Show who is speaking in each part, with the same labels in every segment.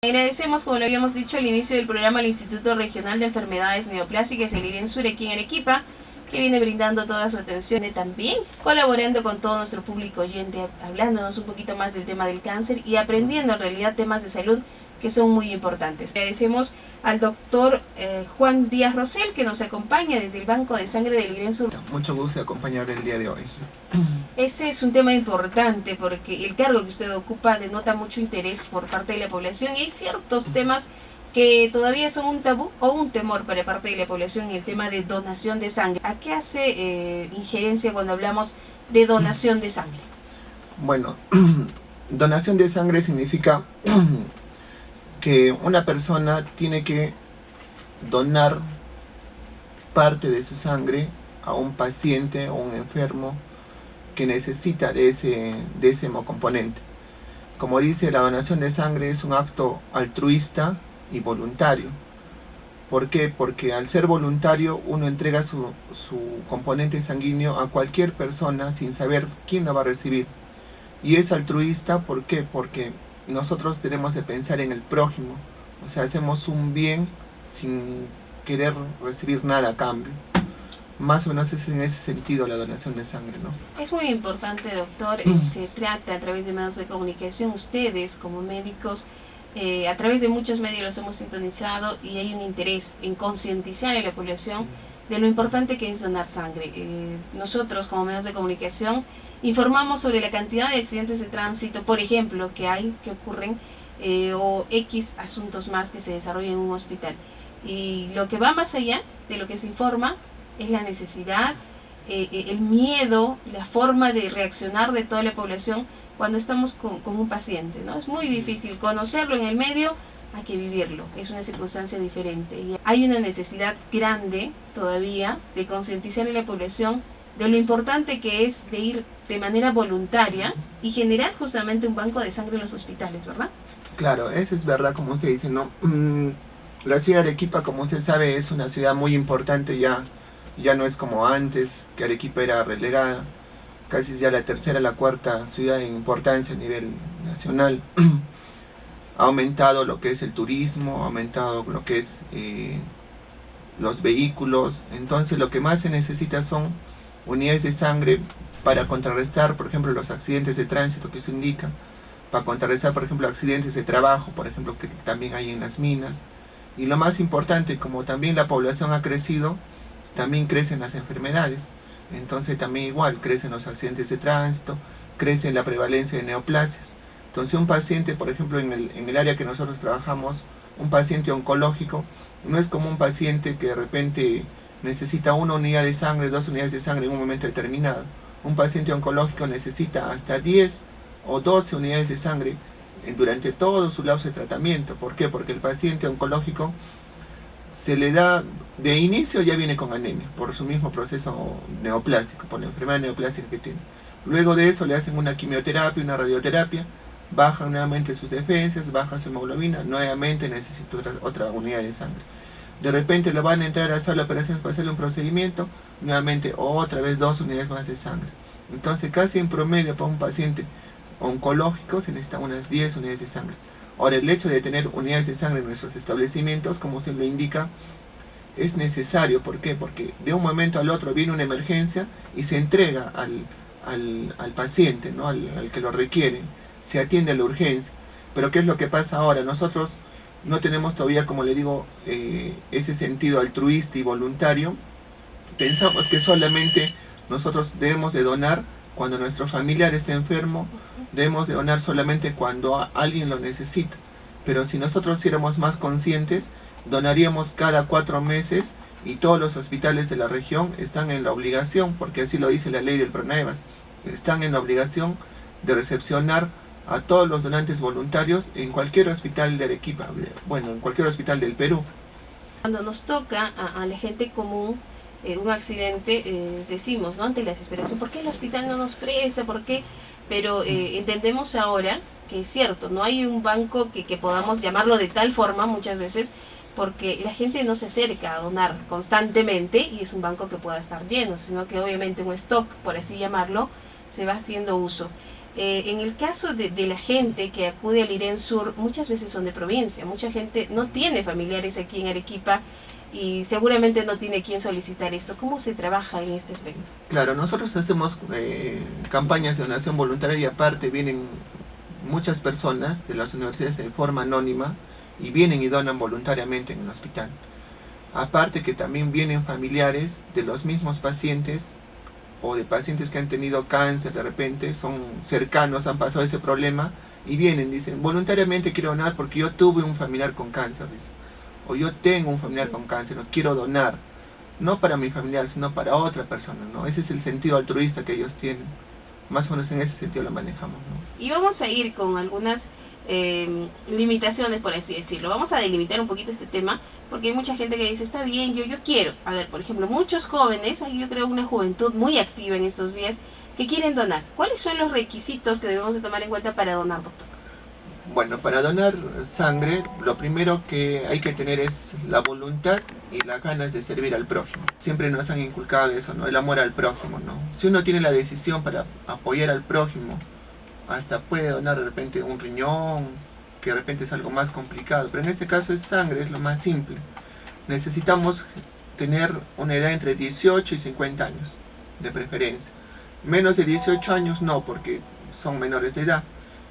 Speaker 1: Agradecemos, como lo habíamos dicho al inicio del programa, al Instituto Regional de Enfermedades Neoplásicas, el IRENSUR, aquí en Arequipa, que viene brindando toda su atención y también colaborando con todo nuestro público oyente, hablándonos un poquito más del tema del cáncer y aprendiendo en realidad temas de salud que son muy importantes. Agradecemos al doctor Juan Díaz Rosell, que nos acompaña desde el Banco de Sangre del IRENSUR.
Speaker 2: Mucho gusto de acompañar el día de hoy.
Speaker 1: Este es un tema importante porque el cargo que usted ocupa denota mucho interés por parte de la población y hay ciertos temas que todavía son un tabú o un temor para parte de la población, el tema de donación de sangre. ¿A qué hace injerencia cuando hablamos de donación de sangre?
Speaker 2: Bueno, donación de sangre significa que una persona tiene que donar parte de su sangre a un paciente o un enfermo que necesita de ese hemocomponente. Como dice, la donación de sangre es un acto altruista y voluntario. ¿Por qué? Porque al ser voluntario uno entrega su componente sanguíneo a cualquier persona sin saber quién lo va a recibir. Y es altruista, ¿por qué? Porque nosotros tenemos que pensar en el prójimo. O sea, hacemos un bien sin querer recibir nada a cambio. Más o menos es en ese sentido la donación de sangre, ¿no?
Speaker 1: Es muy importante, doctor, se trata a través de medios de comunicación, ustedes como médicos, a través de muchos medios los hemos sintonizado y hay un interés en concientizar a la población de lo importante que es donar sangre. Nosotros como medios de comunicación informamos sobre la cantidad de accidentes de tránsito, por ejemplo, que ocurren, o X asuntos más que se desarrollan en un hospital. Y lo que va más allá de lo que se informa es la necesidad, el miedo, la forma de reaccionar de toda la población cuando estamos con un paciente, ¿no? Es muy difícil conocerlo en el medio a que vivirlo, es una circunstancia diferente. Y hay una necesidad grande todavía de concientizar a la población de lo importante que es de ir de manera voluntaria y generar justamente un banco de sangre en los hospitales, ¿verdad?
Speaker 2: Claro, eso es verdad, como usted dice, ¿no? La ciudad de Arequipa, como usted sabe, es una ciudad muy importante ya no es como antes, que Arequipa era relegada, casi ya la tercera, la cuarta ciudad en importancia a nivel nacional. Ha aumentado lo que es el turismo, ha aumentado lo que es los vehículos, entonces lo que más se necesita son unidades de sangre para contrarrestar, por ejemplo, los accidentes de tránsito que se indica, para contrarrestar, por ejemplo, accidentes de trabajo, por ejemplo, que también hay en las minas. Y lo más importante, como también la población ha crecido, también crecen las enfermedades, entonces también igual crecen los accidentes de tránsito, crece la prevalencia de neoplasias. Entonces un paciente, por ejemplo, en el área que nosotros trabajamos, un paciente oncológico, no es como un paciente que de repente necesita una unidad de sangre, 2 unidades de sangre en un momento determinado. Un paciente oncológico necesita hasta 10 o 12 unidades de sangre durante todo su lapso de tratamiento. ¿Por qué? Porque el paciente oncológico se le da, de inicio ya viene con anemia, por su mismo proceso neoplásico, por la enfermedad neoplásica que tiene. Luego de eso le hacen una quimioterapia, una radioterapia, bajan nuevamente sus defensas, baja su hemoglobina, nuevamente necesita otra unidad de sangre. De repente le van a entrar a hacer la operación para hacerle un procedimiento, nuevamente otra vez 2 unidades más de sangre. Entonces casi en promedio para un paciente oncológico se necesitan unas 10 unidades de sangre. Ahora, el hecho de tener unidades de sangre en nuestros establecimientos, como usted lo indica, es necesario. ¿Por qué? Porque de un momento al otro viene una emergencia y se entrega al paciente, ¿no? al que lo requiere, se atiende a la urgencia. Pero ¿qué es lo que pasa ahora? Nosotros no tenemos todavía, como le digo, ese sentido altruista y voluntario. Pensamos que solamente nosotros debemos de donar cuando nuestro familiar está enfermo, debemos de donar solamente cuando alguien lo necesita. Pero si nosotros éramos más conscientes, donaríamos cada 4 meses y todos los hospitales de la región están en la obligación, porque así lo dice la ley del PRONAVAS, están en la obligación de recepcionar a todos los donantes voluntarios en cualquier hospital de Arequipa, bueno, en cualquier hospital del Perú.
Speaker 1: Cuando nos toca a la gente común un accidente, decimos, ¿no? Ante la desesperación, ¿por qué el hospital no nos presta? ¿Por qué? Pero entendemos ahora que es cierto, no hay un banco que podamos llamarlo de tal forma muchas veces, porque la gente no se acerca a donar constantemente y es un banco que pueda estar lleno, sino que obviamente un stock, por así llamarlo, se va haciendo uso. En el caso de la gente que acude al IREN Sur, muchas veces son de provincia, mucha gente no tiene familiares aquí en Arequipa y seguramente no tiene quien solicitar esto. ¿Cómo se trabaja en este aspecto?
Speaker 2: Claro, nosotros hacemos campañas de donación voluntaria y aparte vienen muchas personas de las universidades de forma anónima y vienen y donan voluntariamente en el hospital. Aparte que también vienen familiares de los mismos pacientes o de pacientes que han tenido cáncer de repente, son cercanos, han pasado ese problema y vienen, dicen, voluntariamente quiero donar porque yo tuve un familiar con cáncer, dicen, o yo tengo un familiar con cáncer, o quiero donar, no para mi familiar, sino para otra persona, ¿no? Ese es el sentido altruista que ellos tienen, más o menos en ese sentido lo manejamos, ¿no?
Speaker 1: Y vamos a ir con algunas limitaciones, por así decirlo. Vamos a delimitar un poquito este tema, porque hay mucha gente que dice, está bien, yo quiero. A ver, por ejemplo, muchos jóvenes, yo creo una juventud muy activa en estos días, que quieren donar. ¿Cuáles son los requisitos que debemos de tomar en cuenta para donar, doctor?
Speaker 2: Bueno, para donar sangre, lo primero que hay que tener es la voluntad y las ganas de servir al prójimo. Siempre nos han inculcado eso, ¿no? El amor al prójimo, ¿no? Si uno tiene la decisión para apoyar al prójimo, hasta puede donar de repente un riñón, que de repente es algo más complicado, pero en este caso es sangre, es lo más simple. Necesitamos tener una edad entre 18 y 50 años, de preferencia. Menos de 18 años no, porque son menores de edad.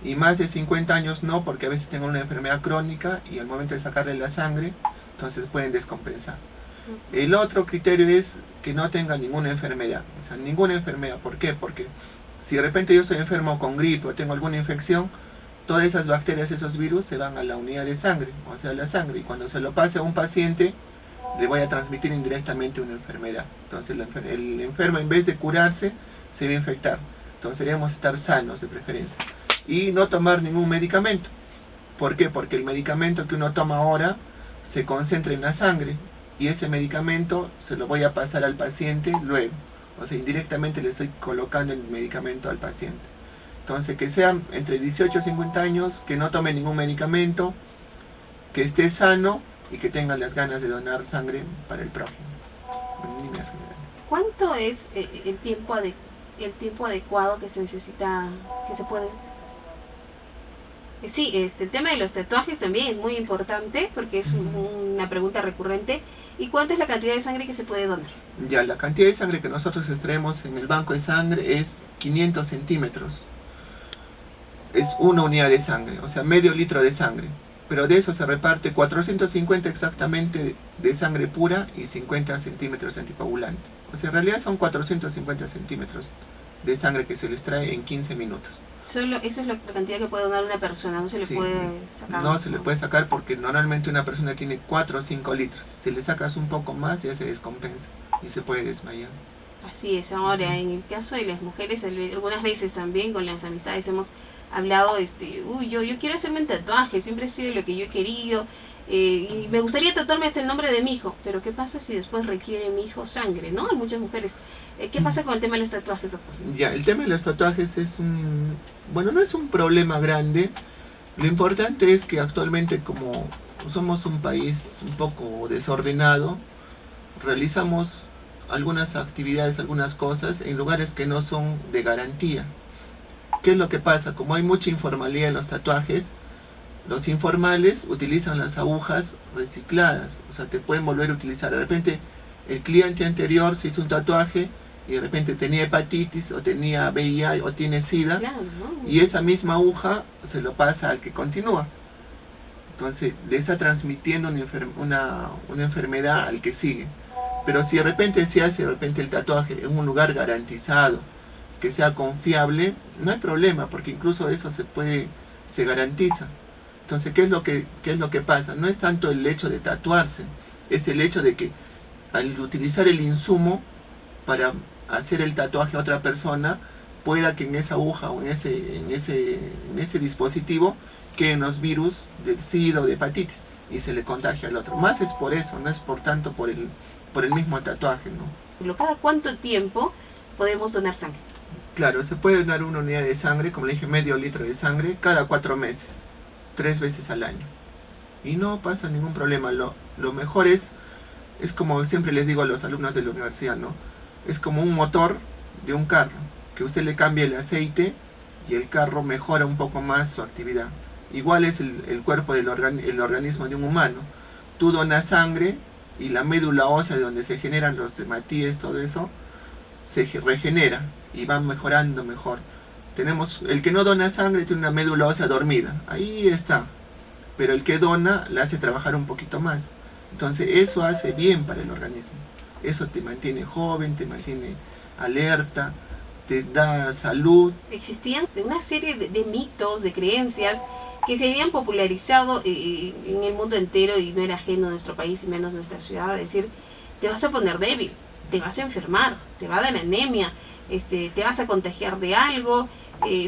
Speaker 2: Y más de 50 años no, porque a veces tienen una enfermedad crónica y al momento de sacarle la sangre, entonces pueden descompensar. El otro criterio es que no tenga ninguna enfermedad, o sea, ninguna enfermedad. ¿Por qué? Porque si de repente yo soy enfermo con gripe o tengo alguna infección, todas esas bacterias, esos virus se van a la unidad de sangre, o sea, la sangre, y cuando se lo pase a un paciente, le voy a transmitir indirectamente una enfermedad. Entonces el enfermo, en vez de curarse, se va a infectar. Entonces debemos estar sanos de preferencia. Y no tomar ningún medicamento. ¿Por qué? Porque el medicamento que uno toma ahora se concentra en la sangre y ese medicamento se lo voy a pasar al paciente luego. O sea, indirectamente le estoy colocando el medicamento al paciente. Entonces, que sean entre 18 y 50 años, que no tome ningún medicamento, que esté sano y que tenga las ganas de donar sangre para el prójimo.
Speaker 1: ¿Cuánto es el tiempo adecuado que se necesita, que se puede? Sí, el tema de los tatuajes también es muy importante porque es una pregunta recurrente. ¿Y cuánto es la cantidad de sangre que se puede donar?
Speaker 2: Ya, la cantidad de sangre que nosotros extraemos en el banco de sangre es 500 centímetros. Es una unidad de sangre, o sea, medio litro de sangre. Pero de eso se reparte 450 exactamente de sangre pura y 50 centímetros anticoagulante. O sea, en realidad son 450 centímetros de sangre que se les trae en 15 minutos.
Speaker 1: Solo eso es la cantidad que puede donar una persona, no se le puede sacar.
Speaker 2: No se le puede sacar porque normalmente una persona tiene 4 o 5 litros. Si le sacas un poco más ya se descompensa y se puede desmayar.
Speaker 1: Así es. Ahora, en el caso de las mujeres, algunas veces también con las amistades hemos hablado, yo quiero hacerme un tatuaje, siempre ha sido lo que yo he querido, y me gustaría tatuarme hasta el nombre de mi hijo, pero ¿qué pasa si después requiere mi hijo sangre? ¿No? Hay muchas mujeres. ¿Qué pasa con el tema de los tatuajes, doctor?
Speaker 2: Ya, el tema de los tatuajes es no es un problema grande. Lo importante es que actualmente, como somos un país un poco desordenado, realizamos algunas actividades, algunas cosas en lugares que no son de garantía. ¿Qué es lo que pasa? Como hay mucha informalidad en los tatuajes, los informales utilizan las agujas recicladas, o sea, te pueden volver a utilizar. De repente, el cliente anterior se hizo un tatuaje y de repente tenía hepatitis, o tenía VIH, o tiene SIDA,
Speaker 1: Claro, ¿no?
Speaker 2: y esa misma aguja se lo pasa al que continúa. Entonces, le está transmitiendo una enfermedad al que sigue. Pero si de repente se hace el tatuaje en un lugar garantizado, que sea confiable, no hay problema, porque incluso eso se garantiza. Entonces, ¿qué es lo que pasa? No es tanto el hecho de tatuarse, es el hecho de que al utilizar el insumo para hacer el tatuaje a otra persona, pueda que en esa aguja o en ese dispositivo queden los virus del SIDA o de hepatitis y se le contagia al otro. Más es por eso, no es por tanto por el mismo tatuaje, ¿no?
Speaker 1: ¿Cada cuánto tiempo podemos donar sangre?
Speaker 2: Claro, se puede donar una unidad de sangre, como le dije, medio litro de sangre, cada 4 meses, 3 veces al año. Y no pasa ningún problema. Lo mejor es como siempre les digo a los alumnos de la universidad, ¿no? Es como un motor de un carro, que usted le cambia el aceite y el carro mejora un poco más su actividad. Igual es el cuerpo del el organismo de un humano. Tú donas sangre y la médula ósea de donde se generan los hematíes, todo eso, se regenera y va mejorando mejor. Tenemos, el que no dona sangre tiene una médula ósea dormida, ahí está, pero el que dona la hace trabajar un poquito más. Entonces eso hace bien para el organismo. Eso te mantiene joven, te mantiene alerta, te da salud.
Speaker 1: Existían una serie de mitos, de creencias que se habían popularizado en el mundo entero y no era ajeno a nuestro país y menos nuestra ciudad. Es decir, te vas a poner débil, te vas a enfermar, te va a dar anemia, te vas a contagiar de algo,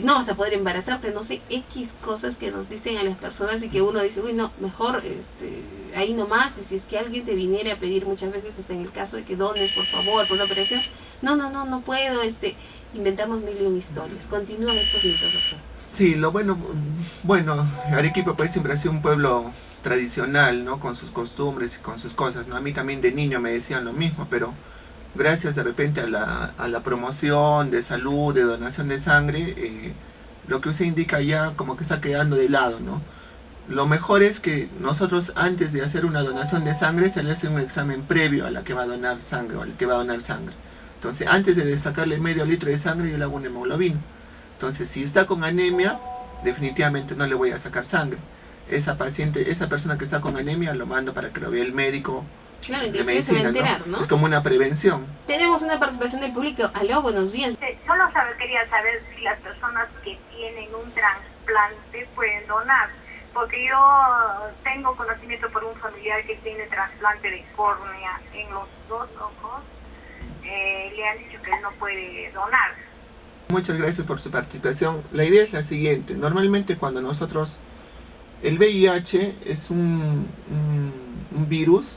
Speaker 1: no vas a poder embarazarte, no sé, X cosas que nos dicen a las personas y que uno dice, uy, no, mejor ahí nomás. Y si es que alguien te viniera a pedir muchas veces, hasta en el caso de que dones, por favor, por una operación, no puedo, inventamos mil y un historias. Continúan estos mitos, doctor.
Speaker 2: Sí, lo bueno, Arequipa pues siempre ha sido un pueblo tradicional, ¿no? Con sus costumbres y con sus cosas, ¿no? A mí también de niño me decían lo mismo, pero gracias de repente a la promoción de salud, de donación de sangre, lo que usted indica ya como que está quedando de lado, ¿no? Lo mejor es que nosotros antes de hacer una donación de sangre se le hace un examen previo a la que va a donar sangre o al que va a donar sangre. Entonces antes de sacarle medio litro de sangre yo le hago una hemoglobina. Entonces si está con anemia, definitivamente no le voy a sacar sangre. Esa persona que está con anemia lo mando para que lo vea el médico.
Speaker 1: Claro, inclusive se va a enterar, ¿no?
Speaker 2: Es como una prevención.
Speaker 1: Tenemos una participación del público. Aló, buenos días.
Speaker 3: Solo quería saber si las personas que tienen un trasplante pueden donar, porque yo tengo conocimiento por un familiar que tiene trasplante de córnea en los dos ojos. Le han dicho que él no puede donar.
Speaker 2: Muchas gracias por su participación. La idea es la siguiente. Normalmente cuando el VIH es un virus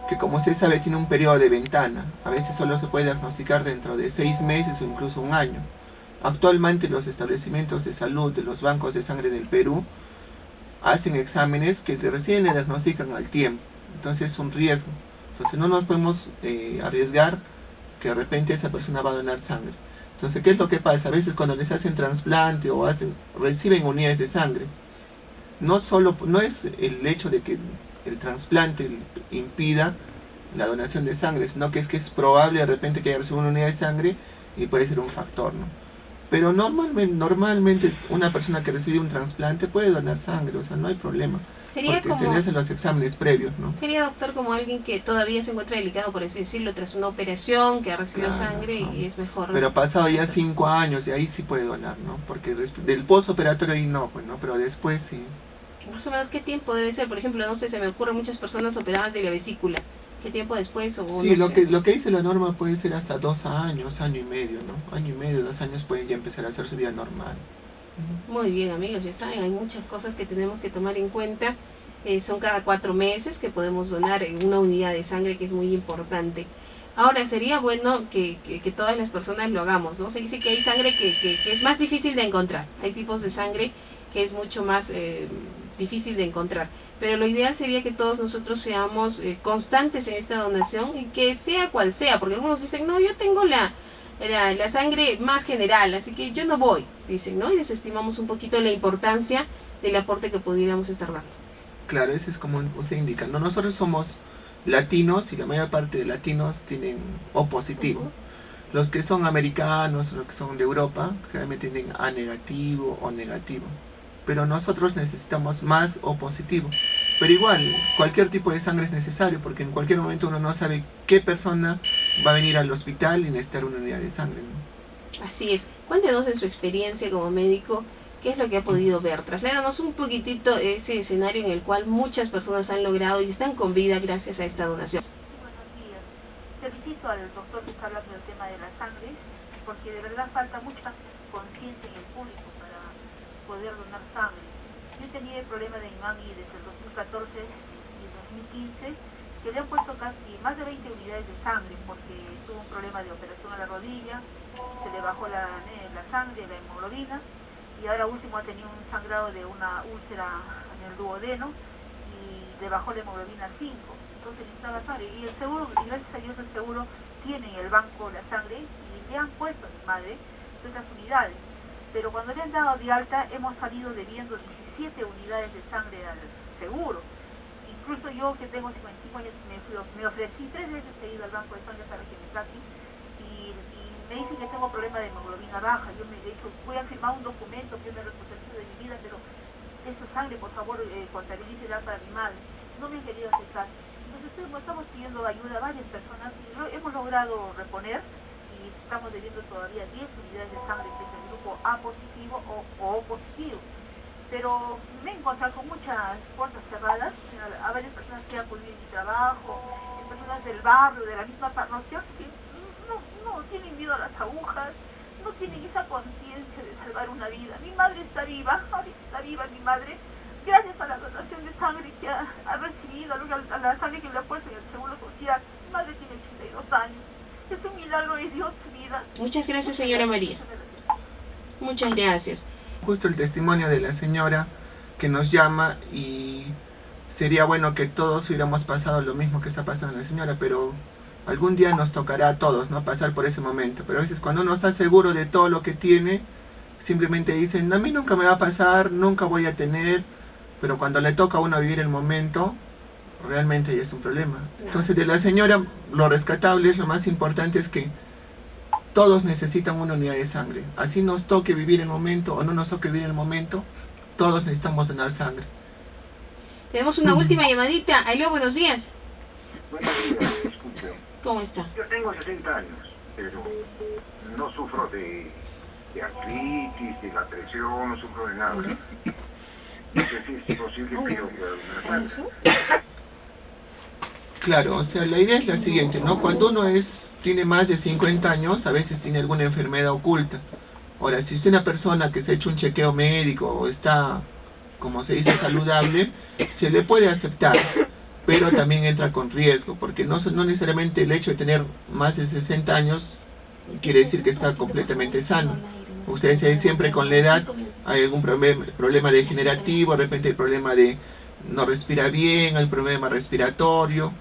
Speaker 2: que, como se sabe, tiene un periodo de ventana. A veces solo se puede diagnosticar dentro de 6 meses o incluso un año. Actualmente los establecimientos de salud de los bancos de sangre del Perú hacen exámenes que recién le diagnostican al tiempo. Entonces es un riesgo. Entonces no nos podemos arriesgar que de repente esa persona va a donar sangre. Entonces, ¿qué es lo que pasa? A veces cuando les hacen trasplante o reciben unidades de sangre, no es el hecho de que el trasplante impida la donación de sangre, sino que es probable de repente que haya recibido una unidad de sangre y puede ser un factor, ¿no? Pero normalmente una persona que recibe un trasplante puede donar sangre, o sea, no hay problema. Porque se le hacen los exámenes previos, ¿no?
Speaker 1: Sería, doctor, como alguien que todavía se encuentra delicado, por así decirlo, tras una operación, que ha recibido sangre y es mejor.
Speaker 2: Pero pasado ya 5 años, y ahí sí puede donar, ¿no? Porque del postoperatorio ahí no, pues, ¿no? Pero después sí.
Speaker 1: Más o menos, ¿qué tiempo debe ser? Por ejemplo, no sé, se me ocurren muchas personas operadas de la vesícula. ¿Qué tiempo después?
Speaker 2: Sí, lo que dice la norma puede ser hasta 2 años, año y medio, ¿no? Año y medio, 2 años pueden ya empezar a hacer su vida normal.
Speaker 1: Muy bien, amigos, ya saben, hay muchas cosas que tenemos que tomar en cuenta. Son cada 4 meses que podemos donar una unidad de sangre, que es muy importante. Ahora, sería bueno que todas las personas lo hagamos, ¿no? Se dice que hay sangre que es más difícil de encontrar. Hay tipos de sangre que es mucho más difícil de encontrar. Pero lo ideal sería que todos nosotros seamos constantes en esta donación, y que sea cual sea, porque algunos dicen, no, yo tengo la sangre más general, así que yo no voy, dicen, ¿no? Y desestimamos un poquito la importancia del aporte que pudiéramos estar dando.
Speaker 2: Claro, eso es como usted indica, ¿no? Nosotros somos latinos y la mayor parte de latinos tienen O positivo. Los que son americanos, los que son de Europa, generalmente tienen A negativo o negativo. Pero nosotros necesitamos más O positivo. Pero igual, cualquier tipo de sangre es necesario, porque en cualquier momento uno no sabe qué persona va a venir al hospital y necesitar una unidad de sangre, ¿no?
Speaker 1: Así es. Cuéntenos en su experiencia como médico, ¿qué es lo que ha podido ver? Trasládanos un poquitito ese escenario en el cual muchas personas han logrado y están con vida gracias a esta donación.
Speaker 3: Buenos días. Felicito al doctor que está hablando del tema de la sangre, porque de verdad falta mucha conciencia en el público para poder donar sangre. Yo tenía el problema de mi mami desde el 2014 y el 2015, que le han puesto casi más de 20 unidades de sangre porque tuvo un problema de operación a la rodilla, se le bajó la sangre, la hemoglobina, y ahora último ha tenido un sangrado de una úlcera en el duodeno y le bajó la hemoglobina a 5. Entonces necesitaba sangre. Y el seguro, y gracias a Dios el seguro tiene en el banco la sangre y le han puesto a mi madre esas unidades. pero cuando le han dado de alta hemos salido debiendo 17 unidades de sangre al seguro. Incluso yo, que tengo 55 años, me ofrecí 3 veces, he ido al banco de sangre para que me saquen, y me dicen que tengo problema de hemoglobina baja. Yo me he dicho, voy a firmar un documento que yo me responsabilizo de mi vida, pero esa sangre, por favor, contabilícela para mi madre. No me han querido aceptar. Entonces estamos pidiendo ayuda a varias personas y hemos logrado reponer, y estamos debiendo todavía 10 unidades de sangre, que es el grupo A positivo o O positivo. Pero me he encontrado con muchas puertas cerradas, a varias personas que han acudido a mi trabajo, personas del barrio, de la misma parroquia, que no tienen miedo a las agujas, no tienen esa conciencia de salvar una vida. Mi madre está viva, ahorita está viva mi madre, gracias a la donación de sangre que ha recibido, a la sangre que le ha puesto en el Seguro Social. Mi madre tiene 82 años, es un milagro de Dios su vida.
Speaker 1: Muchas gracias, señora María. Muchas gracias.
Speaker 2: Justo el testimonio de la señora que nos llama, y sería bueno que todos hubiéramos pasado lo mismo que está pasando la señora, pero algún día nos tocará a todos, ¿no?, pasar por ese momento. Pero a veces cuando uno está seguro de todo lo que tiene, simplemente dicen, a mí nunca me va a pasar, nunca voy a tener, pero cuando le toca a uno vivir el momento, realmente ya es un problema. Entonces, de la señora, lo rescatable, lo más importante es que todos necesitan una unidad de sangre. Así nos toque vivir el momento o no nos toque vivir el momento, todos necesitamos donar sangre.
Speaker 1: Tenemos una última llamadita. Aló, buenos días.
Speaker 4: Buenos días, disculpe.
Speaker 1: ¿Cómo está?
Speaker 4: Yo tengo 60 años, pero no sufro de artritis, de la presión, no sufro de nada. No sé si es posible que yo pueda donar sangre.
Speaker 2: Claro, o sea, la idea es la siguiente, ¿no? Cuando uno tiene más de 50 años, a veces tiene alguna enfermedad oculta. Ahora, si usted es una persona que se ha hecho un chequeo médico o está, como se dice, saludable, se le puede aceptar, pero también entra con riesgo, porque no necesariamente el hecho de tener más de 60 años quiere decir que está completamente sano. Ustedes saben, siempre con la edad hay algún problema degenerativo, de repente el problema de no respira bien, el problema respiratorio.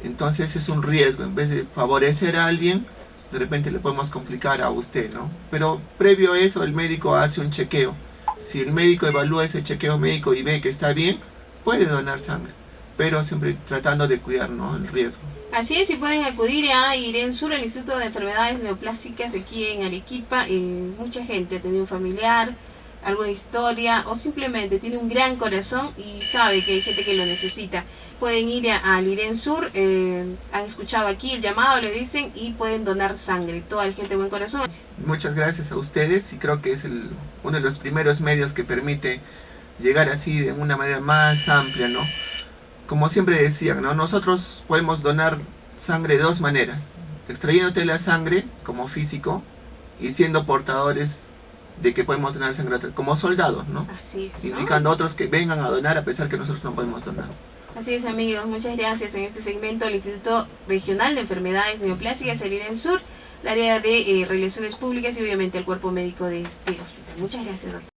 Speaker 2: Entonces es un riesgo. En vez de favorecer a alguien, de repente le podemos complicar a usted, ¿no? Pero previo a eso, el médico hace un chequeo. Si el médico evalúa ese chequeo médico y ve que está bien, puede donar sangre, pero siempre tratando de cuidar, ¿no?, el riesgo.
Speaker 1: Así es, y pueden acudir a IRENSUR, el Instituto de Enfermedades Neoplásicas aquí en Arequipa. Mucha gente ha tenido un familiar, alguna historia, o simplemente tiene un gran corazón y sabe que hay gente que lo necesita. Pueden ir al IRENSUR, han escuchado aquí el llamado, le dicen, y pueden donar sangre. Toda la gente de buen corazón.
Speaker 2: Muchas gracias a ustedes, y creo que es uno de los primeros medios que permite llegar así de una manera más amplia, ¿no? Como siempre decían, ¿no?, nosotros podemos donar sangre de dos maneras: extrayéndote la sangre como físico y siendo portadores de que podemos donar sangre como soldados, ¿no?
Speaker 1: Así es, ¿no?,
Speaker 2: indicando a otros que vengan a donar a pesar que nosotros no podemos donar.
Speaker 1: Así es, amigos, muchas gracias. En este segmento el Instituto Regional de Enfermedades Neoplásicas, el IRENSUR, el área de Relaciones Públicas y obviamente el cuerpo médico de este hospital. Muchas gracias, doctor.